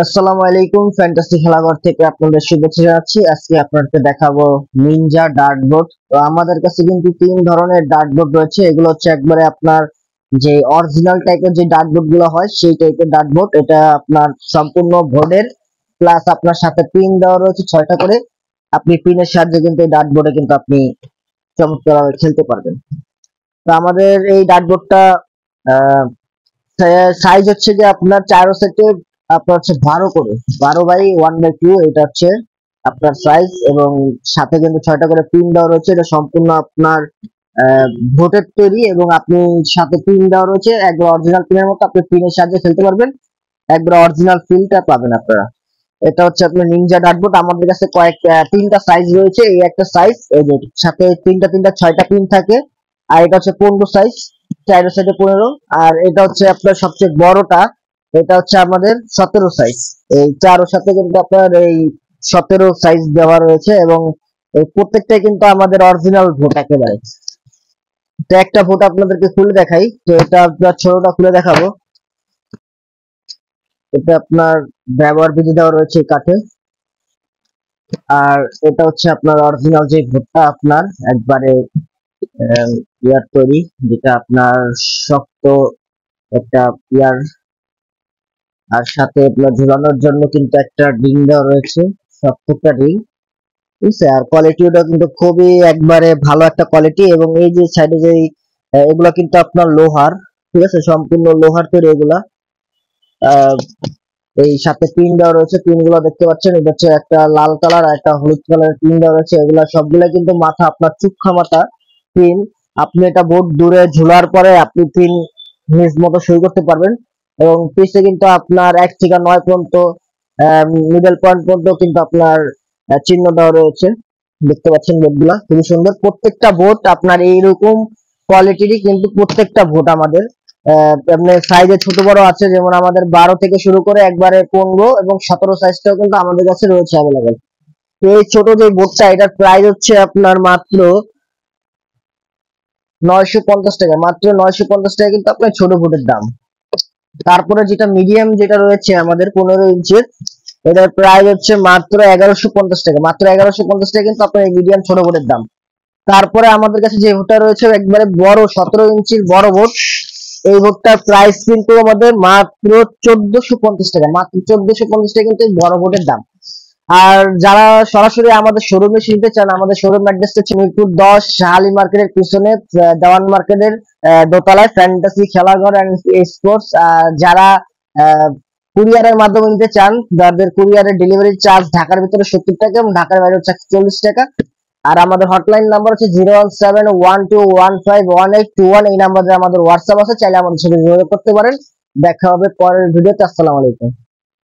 আসসালামু আলাইকুম, ফ্যান্টাসি খেলাঘর থেকে আপনাদের শুভেচ্ছা জানাচ্ছি। আজকে আপনাদেরকে দেখাবো নিনজা ডার্টবোর্ড। তো আমাদের কাছে কিন্তু তিন ধরনের ডার্টবোর্ড রয়েছে। এগুলো হচ্ছে একবারে আপনার যে অরিজিনাল টাইপের যে ডার্টবোর্ড গুলো হয় সেই টাইপের ডার্টবোর্ড। এটা আপনার সম্পূর্ণ বোর্ডের, প্লাস আপনার সাথে পিন দেওয়া রয়েছে 6টা করে। আপনি পিনের সাহায্যে কিন্তু এই ডার্টবোর্ডে কিন্তু আপনি চমৎকারভাবে খেলতে পারবেন। তো আমাদের এই ডার্টবোর্ডটা সাইজ হচ্ছে যে আপনার 4 সেটে আপনার হচ্ছে 12 করে, 12/1/2 এটা হচ্ছে আপনার সাইজ। এবং সাথে কিন্তু 6টা করে পিন দেওয়া রয়েছে। এটা সম্পূর্ণ আপনার ভোটের তৈরি, এবং আপনি সাথে পিন দেওয়া রয়েছে একবার অরিজিনাল পিনের মতো। আপনি পিনের সাহায্যে খেলতে পারবেন, একবার অরিজিনাল ফিলটা পাবেন আপনারা। এটা হচ্ছে আপনার নিনজা ডার্টবোর্ড। আমাদের কাছে তিনটা সাইজ রয়েছে। এই একটা সাইজ, এই যে সাথে তিনটা 6টা পিন থাকে। আর এটা হচ্ছে 15 সাইজ, 4 সাইডে 15। আর এটা হচ্ছে আপনার সবচেয়ে বড়টা, এটা হচ্ছে আমাদের 17 সাইজ। এই চারোর সাথে কিন্তু আপনার এই 17 সাইজ দেওয়া রয়েছে, এবং এই প্রত্যেকটাই কিন্তু আমাদের অরিজিনাল ভোট একেবারে। তো একটা ভোট আপনাদেরকে খুলে দেখাই। তো এটা আপনার ছোটটা খুলে দেখাবো। এটা আপনার ব্যবহার বিধি দেওয়া রয়েছে কাঠে। আর এটা হচ্ছে আপনার অরিজিনাল যে ভোটটা, আপনার একবারে ইয়ার তৈরি, যেটা আপনার শক্ত একটা ইয়ার। আর সাথে আপনার ঝুলানোর জন্য কিন্তু একটা রিং দেওয়া রয়েছে, শক্ত একটা রিং। ঠিক আছে। আর কোয়ালিটিটা কিন্তু খুবই একবারে ভালো একটা কোয়ালিটি। এবং এই যে সাইডে যে এগুলা কিন্তু আপনার লোহার, ঠিক আছে, সম্পূর্ণ লোহার তৈরি এগুলা। আহ, এই সাথে পিন দেওয়া রয়েছে, পিন গুলো দেখতে পাচ্ছেন। এটা হচ্ছে একটা লাল কালার আর একটা হলুদ কালার পিন দেওয়া রয়েছে। এগুলা সবগুলা কিন্তু মাথা আপনার চুক্ষা মাথা পিন। আপনি এটা বোর্ড দূরে ঝুলার পরে আপনি পিন নিজ মতো সই করতে পারবেন। এবং পিছে কিন্তু আপনার 1 থেকে 9 পর্যন্ত মিডল পয়েন্ট পর্যন্ত কিন্তু আপনার চিহ্ন দেওয়া রয়েছে। দেখতে পাচ্ছেন বোর্ডগুলা খুবই সুন্দর। প্রত্যেকটা বোর্ড আপনার এইরকম কোয়ালিটিরই, কিন্তু প্রত্যেকটা বোর্ড আমাদের আপনার সাইজে ছোট বড় আছে। যেমন আমাদের 12 থেকে শুরু করে একবারে 15 এবং 17 সাইজটাও কিন্তু আমাদের কাছে রয়েছে অ্যাভেলেবেল। তো এই ছোট যে বোর্ডটা, এটার প্রাইস হচ্ছে আপনার মাত্র 950 টাকা। মাত্র 950 টাকা কিন্তু আপনার ছোট বোর্ডের দাম। তারপরে যেটা মিডিয়াম যেটা রয়েছে আমাদের 15 ইঞ্চির, এটার প্রাইস হচ্ছে মাত্র 1150 টাকা। মাত্র 1150 টাকা কিন্তু আপনার এই মিডিয়াম ছোট বোর্ডের দাম। তারপরে আমাদের কাছে যে বোর্ডটা রয়েছে একবারে বড় 17 ইঞ্চির বড় বোর্ড, এই বোর্ডটার প্রাইস কিন্তু আমাদের মাত্র 1450 টাকা। মাত্র 1450 টাকা কিন্তু এই বড় বোর্ডের দাম। আর যারা সরাসরি আমাদের শোরুমে নিতে চান, আমাদের শোরুম অ্যাড্রেস হচ্ছে মিরপুর 10, শাহালি মার্কেটের পিছনে দেওয়ান মার্কেটের দোতলায় ফ্যান্টাসি খেলাঘর এন্ড স্পোর্টস। যারা কুরিয়ারের মাধ্যমে নিতে চান, যাদের কুরিয়ারের ডেলিভারি চার্জ ঢাকার ভিতরে 70 টাকা এবং ঢাকার বাইরে হচ্ছে 40 টাকা। আর আমাদের হটলাইন নাম্বার হচ্ছে 01712151821। এই নাম্বারে আমাদের হোয়াটসঅ্যাপ আছে, চাইলে আমাদের সাথে যোগাযোগ করতে পারেন। দেখা হবে পরের ভিডিওতে। আসসালামু আলাইকুম।